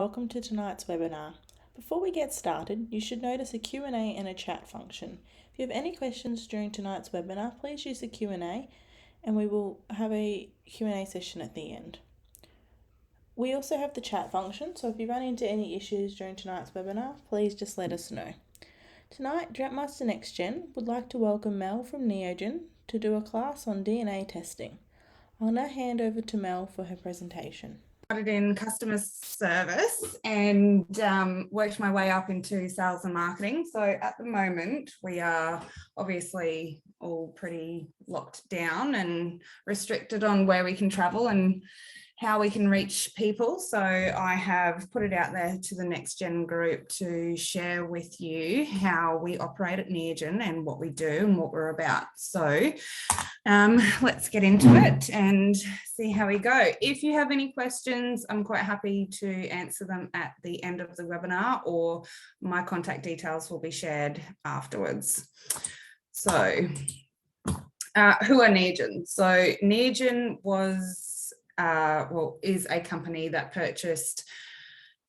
Welcome to tonight's webinar. Before we get started, you should notice a Q&A and a chat function. If you have any questions during tonight's webinar, please use the Q&A and we will have a Q&A session at the end. We also have the chat function, so if you run into any issues during tonight's webinar, please just let us know. Tonight, Droughtmaster Next Gen would like to welcome Mel from Neogen to do a class on DNA testing. I'll now hand over to Mel for her presentation. Started in customer service and worked my way up into sales and marketing. So at the moment, we are obviously all pretty locked down and restricted on where we can travel and how we can reach people. So I have put it out there to the Next Gen group to share with you how we operate at Neogen and what we do and what we're about. So let's get into it and see how we go. If you have any questions, I'm quite happy to answer them at the end of the webinar, or my contact details will be shared afterwards. So who are Neogen? So Neogen is a company that purchased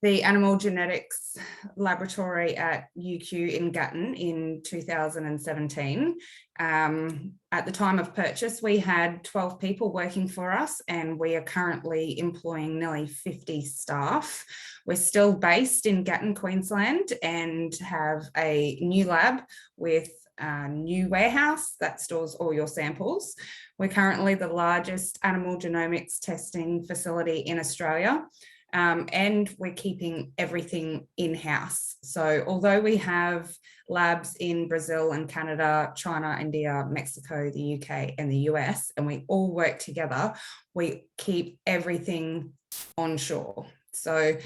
the animal genetics laboratory at UQ in Gatton in 2017. At the time of purchase, we had 12 people working for us, and we are currently employing nearly 50 staff. We're still based in Gatton, Queensland, and have a new lab with a new warehouse that stores all your samples. We're currently the largest animal genomics testing facility in Australia. And we're keeping everything in-house. So although we have labs in Brazil and Canada, China, India, Mexico, the UK and the US, and we all work together, we keep everything onshore. So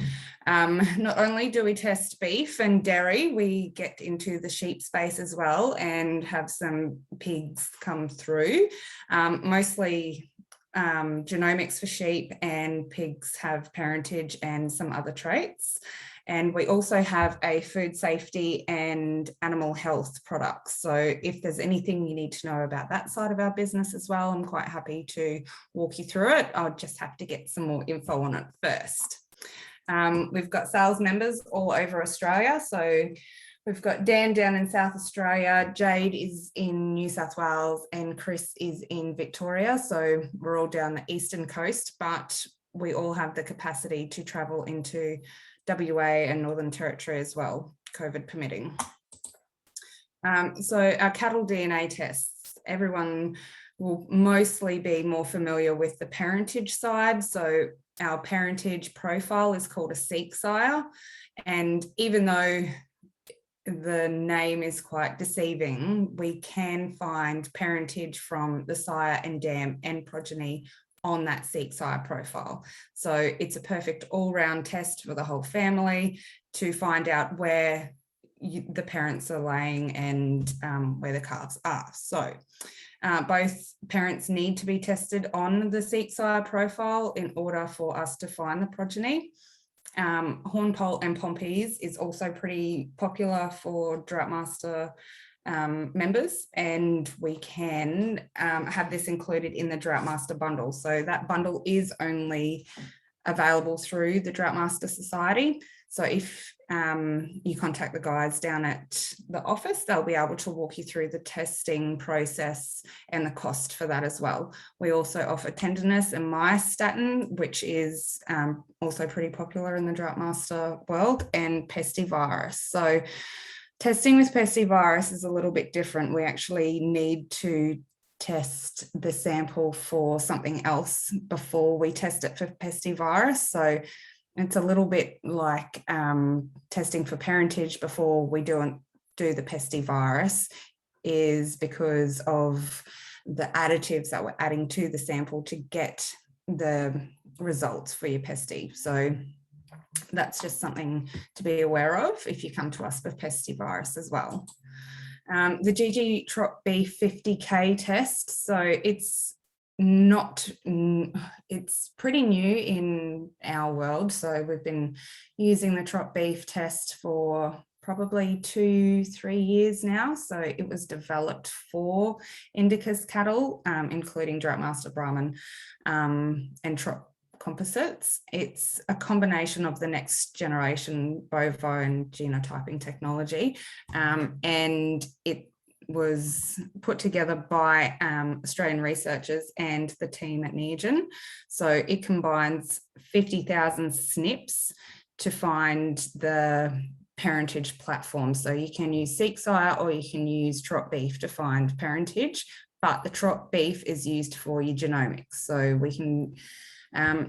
not only do we test beef and dairy, we get into the sheep space as well and have some pigs come through, mostly genomics for sheep, and pigs have parentage and some other traits. And we also have a food safety and animal health products. So if there's anything you need to know about that side of our business as well, I'm quite happy to walk you through it. I'll just have to get some more info on it first. We've got sales members all over Australia. So we've got Dan down in South Australia, Jade is in New South Wales, and Chris is in Victoria. So we're all down the eastern coast, but we all have the capacity to travel into WA and Northern Territory as well, COVID permitting. So our cattle DNA tests, everyone will mostly be more familiar with the parentage side. So our parentage profile is called a seek sire. And even though the name is quite deceiving, we can find parentage from the sire and dam and progeny on that seek sire profile. So it's a perfect all-round test for the whole family to find out where the parents are laying and where the calves are. So both parents need to be tested on the seek sire profile in order for us to find the progeny. Hornpolt and Pompies is also pretty popular for Droughtmaster members, and we can have this included in the Droughtmaster bundle. So that bundle is only available through the Droughtmaster Society. So if you contact the guys down at the office, they'll be able to walk you through the testing process and the cost for that as well. We also offer tenderness and myostatin, which is also pretty popular in the Droughtmaster world, and pestivirus. So testing with pestivirus is a little bit different. We actually need to test the sample for something else before we test it for pestivirus. So it's a little bit like testing for parentage before we do the pestivirus, is because of the additives that we're adding to the sample to get the results for your pesti. So that's just something to be aware of if you come to us with pestivirus as well. The GTT Beef 50K test, so it's pretty new in our world. So we've been using the trot beef test for probably 2-3 years now. So it was developed for Indicus cattle, including Droughtmaster Brahman and trot composites. It's a combination of the next generation bovine genotyping technology, and it was put together by Australian researchers and the team at NEGEN. So it combines 50,000 SNPs to find the parentage platform. So you can use Seek Sire or you can use Trot Beef to find parentage, but the Trot Beef is used for your genomics. So we can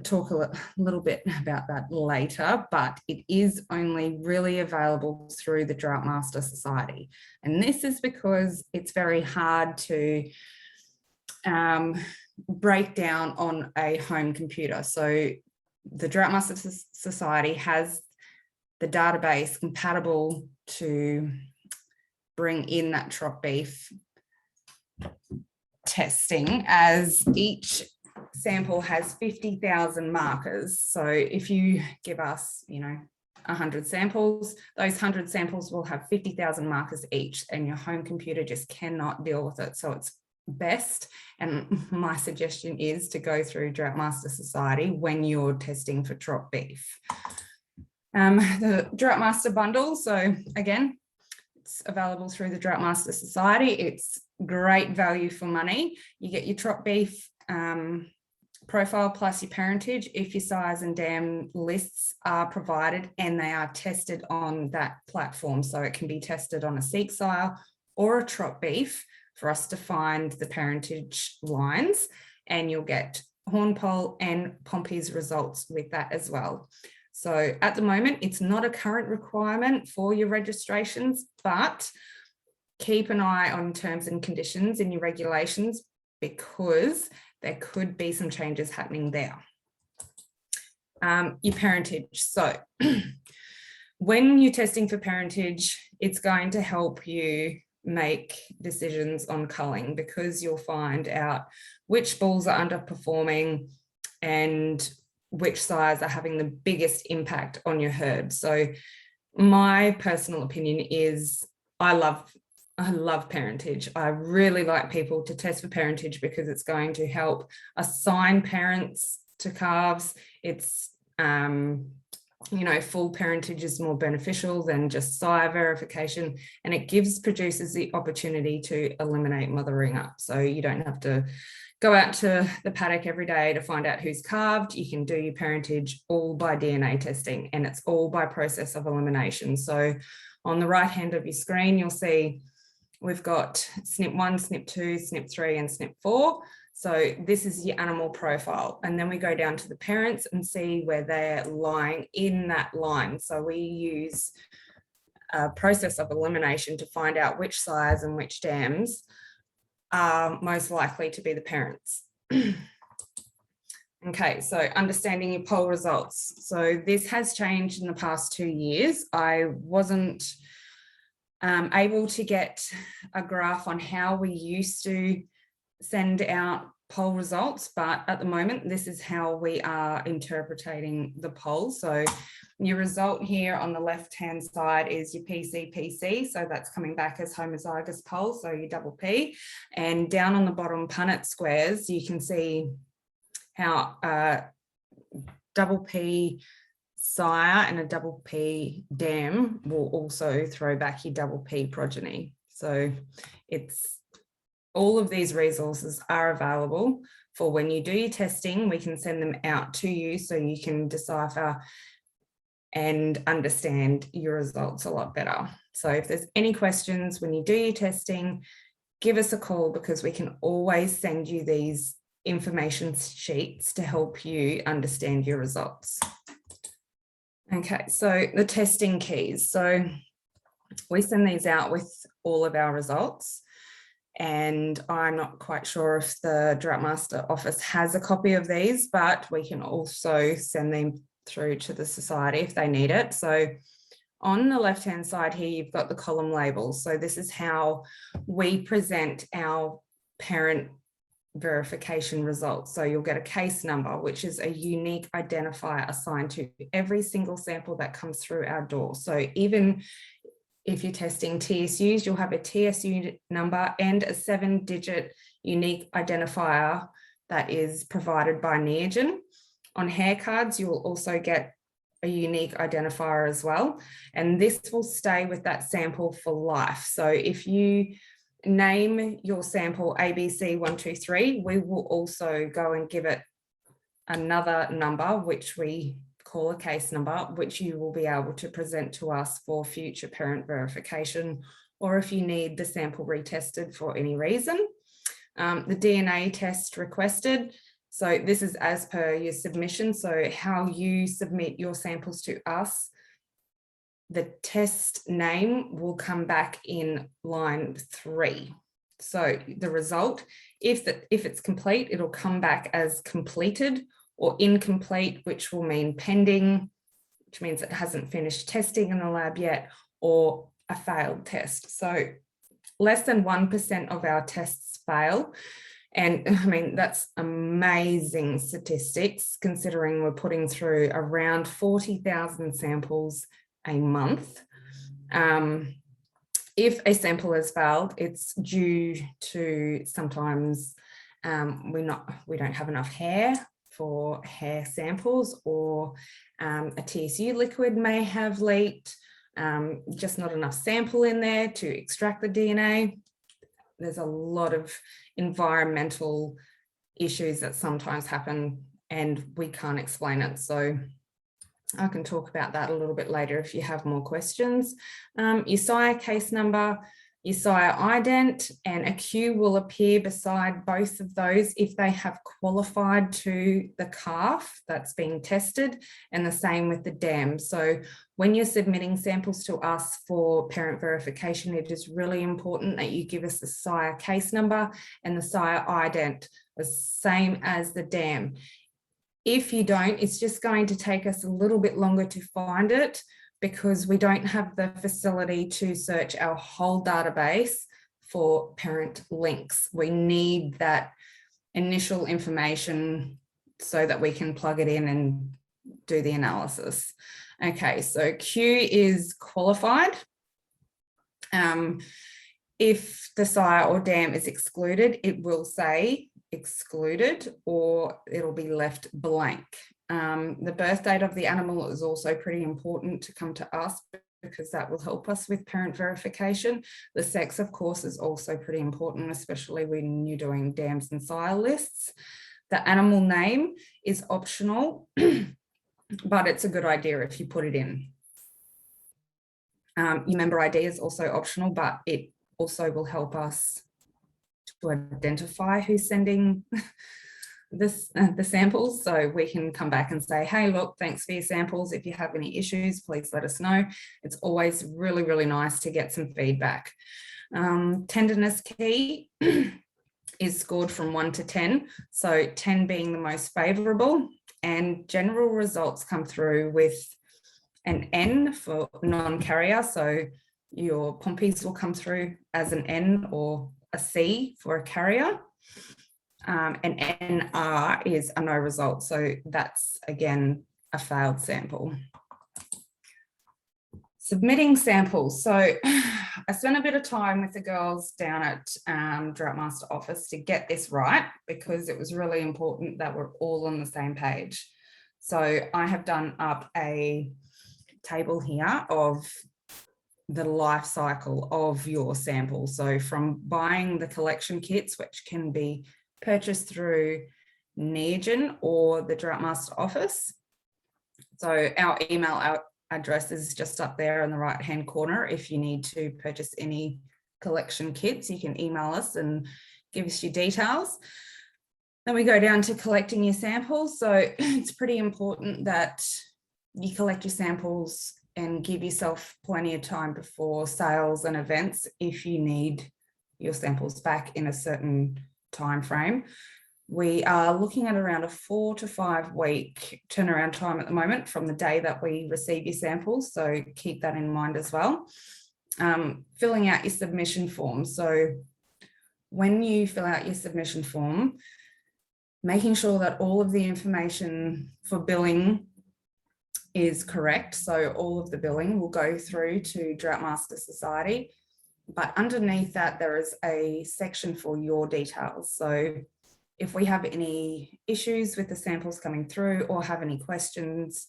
talk a little bit about that later, but it is only really available through the Droughtmaster Society. And this is because it's very hard to break down on a home computer. So the Droughtmaster Society has the database compatible to bring in that Trot Beef testing, as each sample has 50,000 markers. So if you give us, 100 samples, those 100 samples will have 50,000 markers each, and your home computer just cannot deal with it. So it's best, and my suggestion is to go through Droughtmaster Society when you're testing for Trot Beef. The Droughtmaster bundle, so again, it's available through the Droughtmaster Society. It's great value for money. You get your Trot Beef profile plus your parentage if your size and dam lists are provided and they are tested on that platform. So it can be tested on a Seek Sire or a Trot Beef for us to find the parentage lines, and you'll get Hornpoll and Pompey's results with that as well. So at the moment, it's not a current requirement for your registrations, but keep an eye on terms and conditions in your regulations, because there could be some changes happening there. Your parentage. So when you're testing for parentage, it's going to help you make decisions on culling, because you'll find out which bulls are underperforming and which sires are having the biggest impact on your herd. So my personal opinion is I love parentage. I really like people to test for parentage because it's going to help assign parents to calves. It's, full parentage is more beneficial than just sire verification, and it gives producers the opportunity to eliminate mothering up. So you don't have to go out to the paddock every day to find out who's calved. You can do your parentage all by DNA testing, and it's all by process of elimination. So on the right hand of your screen, you'll see we've got SNP1, SNP2, SNP3, and SNP4. So this is your animal profile. And then we go down to the parents and see where they're lying in that line. So we use a process of elimination to find out which sires and which dams are most likely to be the parents. Okay, so understanding your poll results. So this has changed in the past 2 years. I wasn't able to get a graph on how we used to send out poll results, but at the moment, this is how we are interpreting the poll. So your result here on the left-hand side is your PCPC. So that's coming back as homozygous poll, so your double P. And down on the bottom Punnett squares, you can see how double P sire and a double P dam will also throw back your double P progeny. So it's all of these resources are available for when you do your testing. We can send them out to you so you can decipher and understand your results a lot better. So if there's any questions when you do your testing, give us a call, because we can always send you these information sheets to help you understand your results. Okay, so the testing keys. So we send these out with all of our results, and I'm not quite sure if the Droughtmaster office has a copy of these, but we can also send them through to the society if they need it. So on the left-hand side here, you've got the column labels. So this is how we present our parent verification results. So you'll get a case number, which is a unique identifier assigned to every single sample that comes through our door. So even if you're testing TSUs, you'll have a TSU number and a 7-digit unique identifier that is provided by Neogen. On hair cards, you will also get a unique identifier as well. And this will stay with that sample for life. So if you name your sample ABC123, we will also go and give it another number, which we call a case number, which you will be able to present to us for future parent verification, or if you need the sample retested for any reason. The DNA test requested. So this is as per your submission. So how you submit your samples to us, the test name will come back in line 3. So the result, if it's complete, it'll come back as completed or incomplete, which will mean pending, which means it hasn't finished testing in the lab yet, or a failed test. So less than 1% of our tests fail. And I mean, that's amazing statistics considering we're putting through around 40,000 samples a month. If a sample has failed, it's due to sometimes we don't have enough hair for hair samples, or a TSU liquid may have leaked, just not enough sample in there to extract the DNA. There's a lot of environmental issues that sometimes happen and we can't explain it. So I can talk about that a little bit later if you have more questions. Your sire case number, your sire ident, and a Q will appear beside both of those if they have qualified to the calf that's being tested, and the same with the dam. So when you're submitting samples to us for parent verification, it is really important that you give us the sire case number and the sire ident, the same as the dam. If you don't, it's just going to take us a little bit longer to find it because we don't have the facility to search our whole database for parent links. We need that initial information so that we can plug it in and do the analysis. Okay, so Q is qualified. If the sire or dam is excluded, it will say excluded, or it'll be left blank. The birth date of the animal is also pretty important to come to us because that will help us with parent verification. The sex, of course, is also pretty important, especially when you're doing dams and sire lists. The animal name is optional, but it's a good idea if you put it in. Your member ID is also optional, but it also will help us to identify who's sending the samples, so we can come back and say, hey, look, thanks for your samples. If you have any issues, please let us know. It's always really, really nice to get some feedback. Tenderness key is scored from 1 to 10, so 10 being the most favorable, and general results come through with an N for non-carrier, so your pompies will come through as an N or a C for a carrier. And NR is a no result. So that's, again, a failed sample. Submitting samples. So I spent a bit of time with the girls down at Droughtmaster office to get this right, because it was really important that we're all on the same page. So I have done up a table here of the life cycle of your sample. So from buying the collection kits, which can be purchased through NEGEN or the Droughtmaster office. So our email address is just up there in the right hand corner. If you need to purchase any collection kits, you can email us and give us your details. Then we go down to collecting your samples. So it's pretty important that you collect your samples and give yourself plenty of time before sales and events if you need your samples back in a certain time frame. We are looking at around a 4 to 5 week turnaround time at the moment from the day that we receive your samples, so keep that in mind as well. Filling out your submission form. So when you fill out your submission form, making sure that all of the information for billing is correct. So all of the billing will go through to Droughtmaster Society, but underneath that there is a section for your details. So if we have any issues with the samples coming through or have any questions,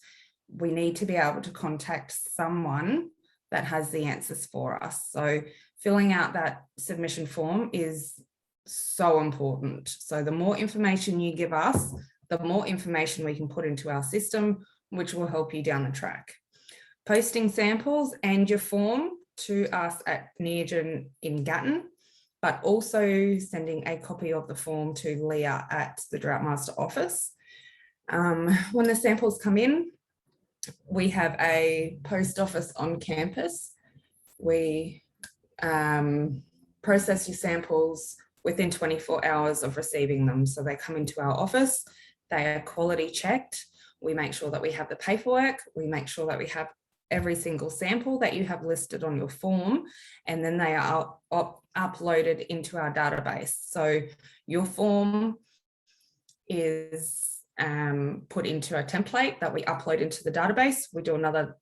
we need to be able to contact someone that has the answers for us. So filling out that submission form is so important. So the more information you give us, the more information we can put into our system, which will help you down the track. Posting samples and your form to us at Neogen in Gatton, but also sending a copy of the form to Leah at the Droughtmaster office. When the samples come in, we have a post office on campus. We process your samples within 24 hours of receiving them. So they come into our office, they are quality checked. We make sure that we have the paperwork, we make sure that we have every single sample that you have listed on your form, and then they are uploaded into our database. So your form is put into a template that we upload into the database. We do another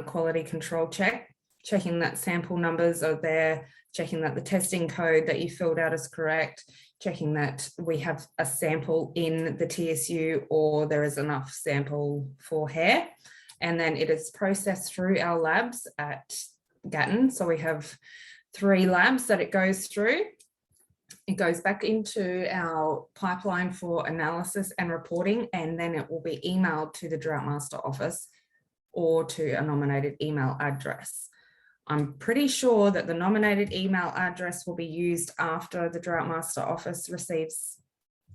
quality control check, checking that sample numbers are there, checking that the testing code that you filled out is correct, checking that we have a sample in the TSU or there is enough sample for hair. And then it is processed through our labs at Gatton. So we have 3 labs that it goes through. It goes back into our pipeline for analysis and reporting, and then it will be emailed to the Droughtmaster office or to a nominated email address. I'm pretty sure that the nominated email address will be used after the Droughtmaster office receives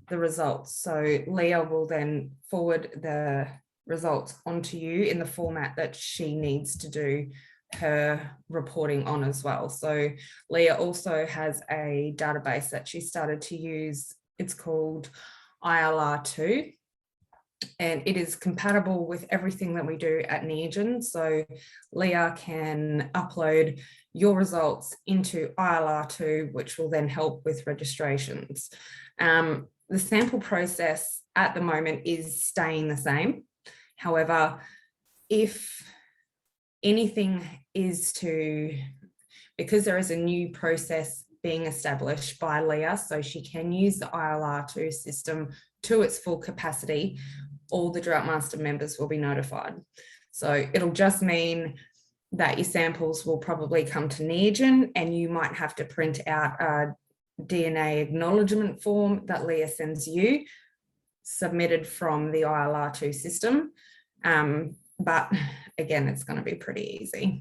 the results. So Leah will then forward the results onto you in the format that she needs to do her reporting on as well. So Leah also has a database that she started to use. It's called ILR2, and it is compatible with everything that we do at Neogen. So Leah can upload your results into ILR2, which will then help with registrations. The sample process at the moment is staying the same. However, if anything is to, because there is a new process being established by Leah, so she can use the ILR2 system to its full capacity, all the Droughtmaster members will be notified. So it'll just mean that your samples will probably come to Neogen, and you might have to print out a DNA acknowledgement form that Leah sends you, submitted from the ILR2 system. But again, it's going to be pretty easy.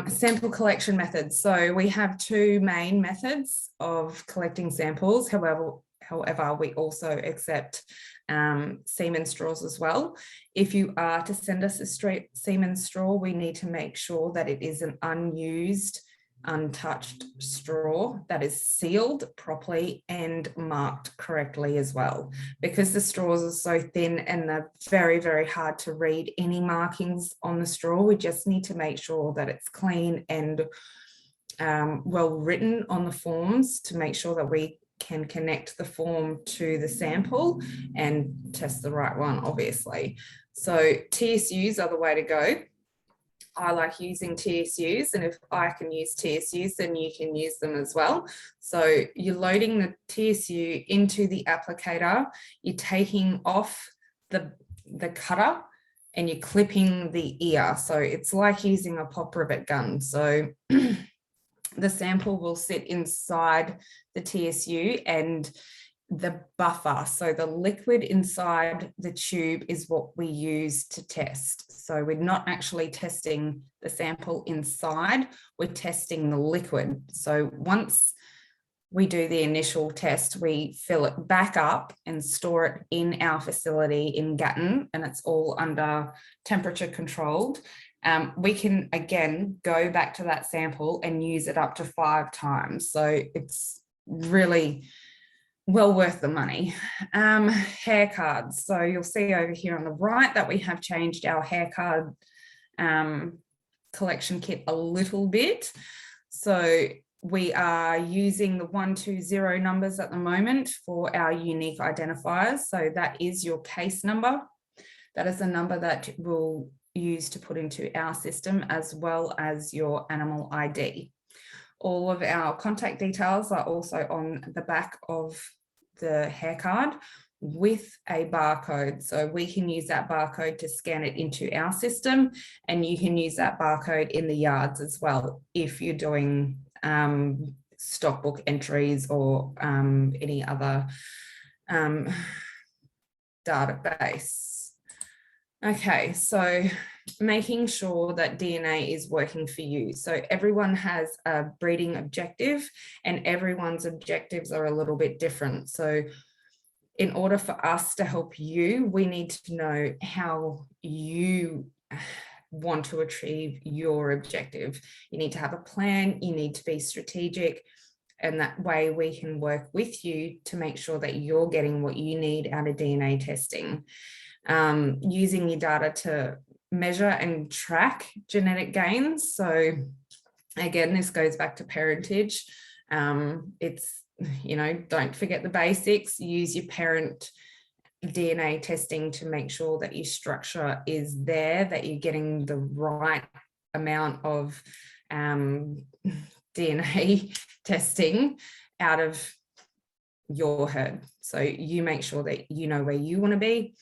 Sample collection methods. So we have 2 main methods of collecting samples. However, we also accept semen straws as well. If you are to send us a straight semen straw, we need to make sure that it is an unused, untouched straw that is sealed properly and marked correctly as well. Because the straws are so thin and they're very, very hard to read any markings on the straw, we just need to make sure that it's clean and well written on the forms to make sure that we can connect the form to the sample and test the right one, obviously. So TSUs are the way to go. I like using TSUs, and if I can use TSUs, then you can use them as well. So you're loading the TSU into the applicator, you're taking off the cutter, and you're clipping the ear. So it's like using a pop rivet gun. So the sample will sit inside the TSU, and the buffer, so the liquid inside the tube, is what we use to test. So we're not actually testing the sample inside, we're testing the liquid. So once we do the initial test, we fill it back up and store it in our facility in Gatton, and it's all under temperature controlled. We can again go back to that sample and use it up to 5 times. So it's really well worth the money. Hair cards. So you'll see over here on the right that we have changed our hair card collection kit a little bit. So we are using the 120 numbers at the moment for our unique identifiers. So that is your case number. That is the number that we'll use to put into our system, as well as your animal ID. All of our contact details are also on the back of the hair card with a barcode. So we can use that barcode to scan it into our system, and you can use that barcode in the yards as well if you're doing stockbook entries or any other database. Okay, so making sure that DNA is working for you. So everyone has a breeding objective, and everyone's objectives are a little bit different. So in order for us to help you, we need to know how you want to achieve your objective. You need to have a plan, you need to be strategic, and that way we can work with you to make sure that you're getting what you need out of DNA testing. Using your data to measure and track genetic gains. So again, this goes back to parentage. It's, you know, don't forget the basics. Use your parent DNA testing to make sure that your structure is there, that you're getting the right amount of DNA testing out of your herd. So you make sure that you know where you want to be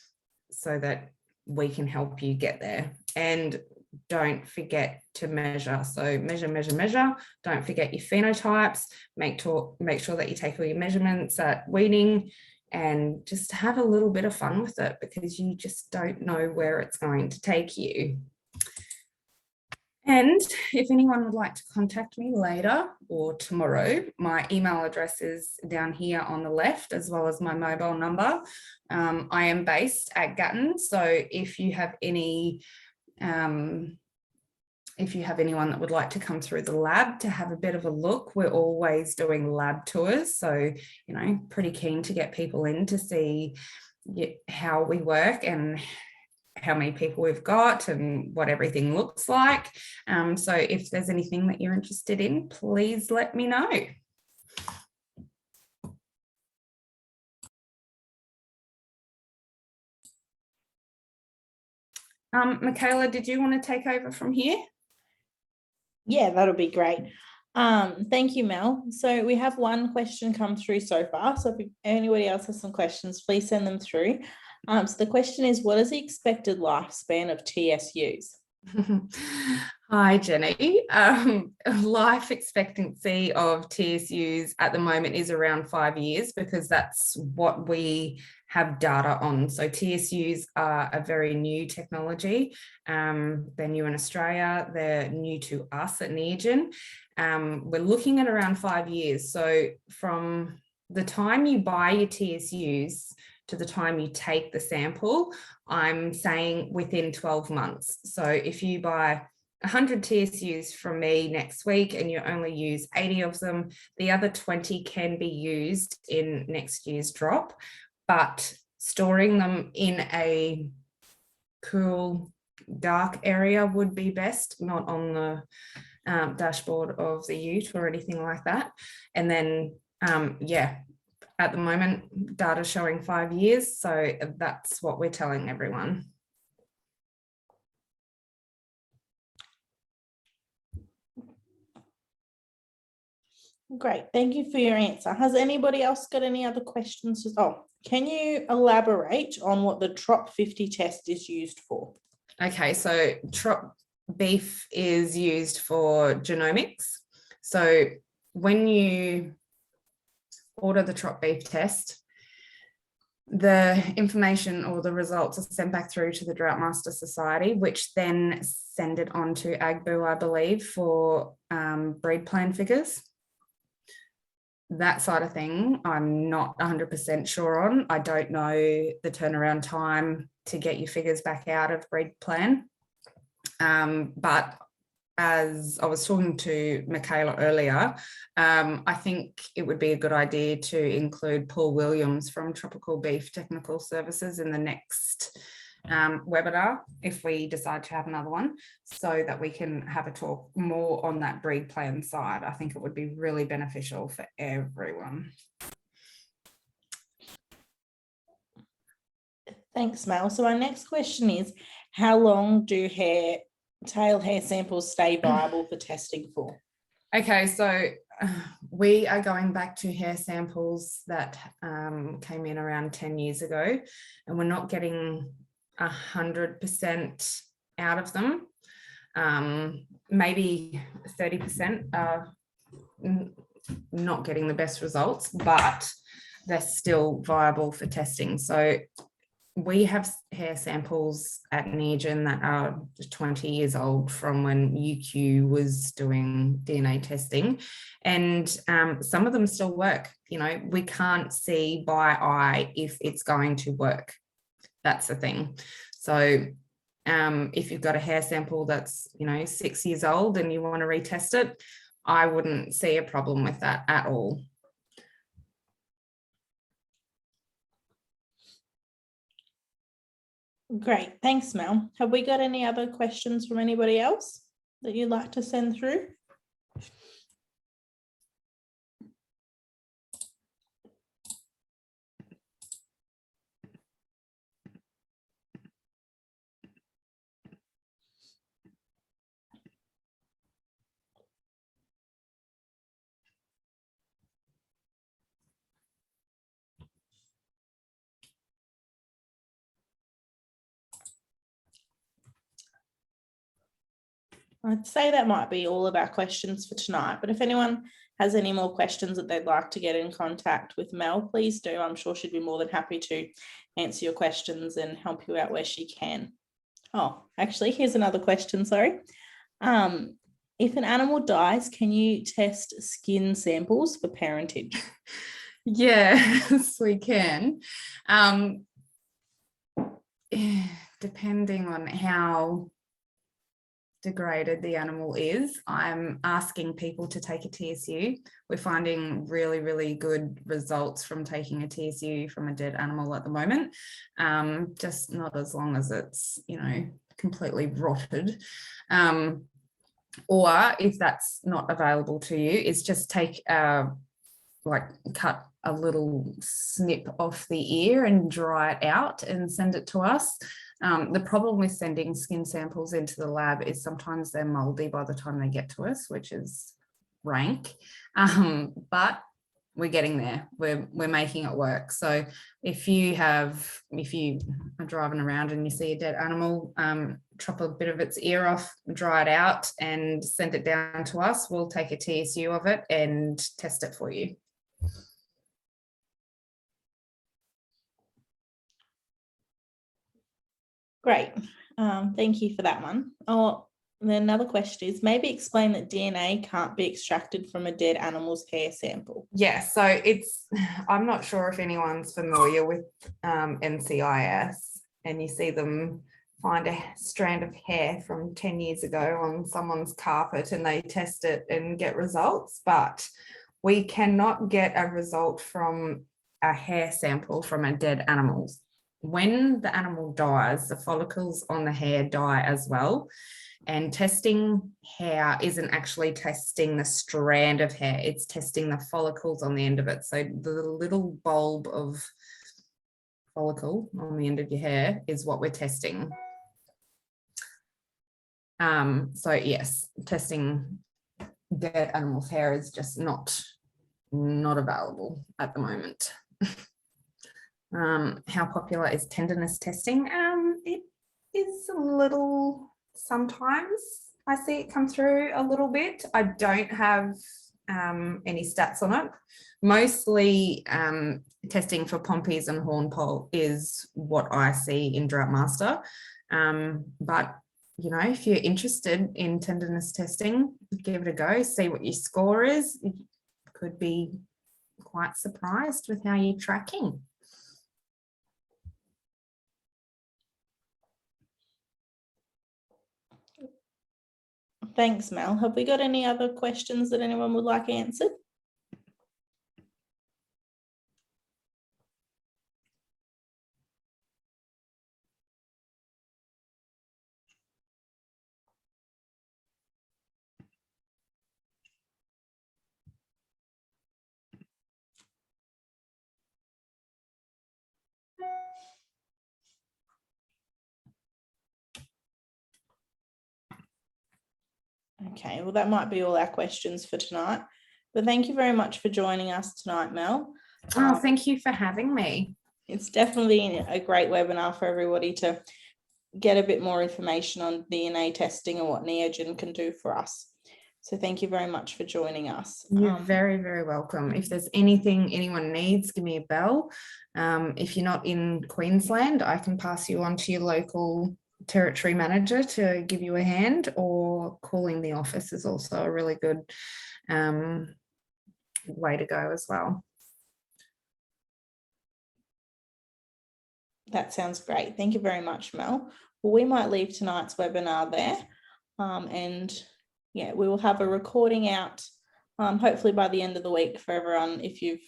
so that we can help you get there. And don't forget to measure. So measure, measure, measure. Don't forget your phenotypes. Make sure that you take all your measurements at weaning, and just have a little bit of fun with it, because you just don't know where it's going to take you. And if anyone would like to contact me later or tomorrow, my email address is down here on the left, as well as my mobile number. I am based at Gatton, so if you have anyone that would like to come through the lab to have a bit of a look, we're always doing lab tours. So, you know, pretty keen to get people in to see how we work and how many people we've got and what everything looks like. So if there's anything that you're interested in, please let me know. Michaela, did you want to take over from here? Yeah, that'll be great. Thank you, Mel. So we have one question come through so far. So if anybody else has some questions, please send them through. So the question is, what is the expected lifespan of TSUs? Hi, Jenny. Life expectancy of TSUs at the moment is around 5 years, because that's what we have data on. So TSUs are a very new technology. They're new in Australia. They're new to us at NEGEN. We're looking at around 5 years. So from the time you buy your TSUs to the time you take the sample, I'm saying within 12 months. So if you buy 100 TSUs from me next week and you only use 80 of them, the other 20 can be used in next year's drop, but storing them in a cool, dark area would be best, not on the dashboard of the ute or anything like that. And then, yeah, at the moment, data showing 5 years. So that's what we're telling everyone. Great. Thank you for your answer. Has anybody else got any other questions? Oh, can you elaborate on what the TROP 50 test is used for? Okay, so TROP beef is used for genomics. So when you order the TROP beef test, the information or the results are sent back through to the Droughtmaster Society, which then send it on to AgBoo, I believe, for breed plan figures. That side of thing, I'm not 100% sure on. I don't know the turnaround time to get your figures back out of breed plan. But as I was talking to Michaela earlier, I think it would be a good idea to include Paul Williams from Tropical Beef Technical Services in the next webinar, if we decide to have another one, so that we can have a talk more on that breed plan side. I think it would be really beneficial for everyone. Thanks, Mel. So our next question is, how long do tail hair samples stay viable for testing for? Okay, so We are going back to hair samples that came in around 10 years ago, and we're not getting 100% out of them. Maybe 30% are not getting the best results, but they're still viable for testing. So we have hair samples at NEGEN that are 20 years old from when UQ was doing DNA testing, and some of them still work. You know, we can't see by eye if it's going to work. That's the thing. So if you've got a hair sample that's, you know, 6 years old and you want to retest it, I wouldn't see a problem with that at all. Great, thanks, Mel. Have we got any other questions from anybody else that you'd like to send through? I'd say that might be all of our questions for tonight, but if anyone has any more questions that they'd like to get in contact with Mel, please do. I'm sure she'd be more than happy to answer your questions and help you out where she can. Oh, actually, here's another question, sorry. If an animal dies, can you test skin samples for parentage? Yes, we can. Depending on how degraded the animal is, I'm asking people to take a TSU. We're finding really, really good results from taking a TSU from a dead animal at the moment. Just not as long as it's, you know, completely rotted. Or if that's not available to you, is just take like cut a little snip off the ear and dry it out and send it to us. The problem with sending skin samples into the lab is sometimes they're moldy by the time they get to us, which is rank. But we're getting there. We're making it work. So if you are driving around and you see a dead animal, chop a bit of its ear off, dry it out, and send it down to us. We'll take a TSU of it and test it for you. Great. Thank you for that one. Oh, then another question is, maybe explain that DNA can't be extracted from a dead animal's hair sample. Yeah, so I'm not sure if anyone's familiar with NCIS, and you see them find a strand of hair from 10 years ago on someone's carpet and they test it and get results, but we cannot get a result from a hair sample from a dead animal. When the animal dies, the follicles on the hair die as well. And testing hair isn't actually testing the strand of hair, it's testing the follicles on the end of it. So the little bulb of follicle on the end of your hair is what we're testing. So yes, testing dead animals' hair is just not available at the moment. How popular is tenderness testing? It is a little, sometimes I see it come through a little bit. I don't have any stats on it. Mostly testing for pompies and hornpoll is what I see in Droughtmaster. But you know, if you're interested in tenderness testing, give it a go, see what your score is. You could be quite surprised with how you're tracking. Thanks, Mel. Have we got any other questions that anyone would like answered? Okay, well, that might be all our questions for tonight. But thank you very much for joining us tonight, Mel. Oh, thank you for having me. It's definitely a great webinar for everybody to get a bit more information on DNA testing and what Neogen can do for us. So thank you very much for joining us. You're very, very welcome. If there's anything anyone needs, give me a bell. If you're not in Queensland, I can pass you on to your local territory manager to give you a hand, or calling the office is also a really good way to go as well. That sounds great. Thank you very much, Mel. Well, we might leave tonight's webinar there, and yeah, we will have a recording out hopefully by the end of the week for everyone if you've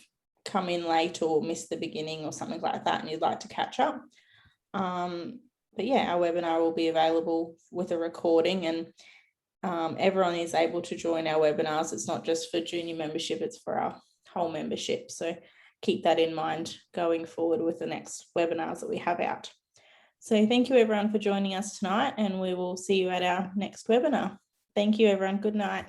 come in late or missed the beginning or something like that and you'd like to catch up. But yeah, our webinar will be available with a recording, and everyone is able to join our webinars. It's not just for junior membership, it's for our whole membership. So keep that in mind going forward with the next webinars that we have out. So thank you everyone for joining us tonight, and we will see you at our next webinar. Thank you everyone. Good night.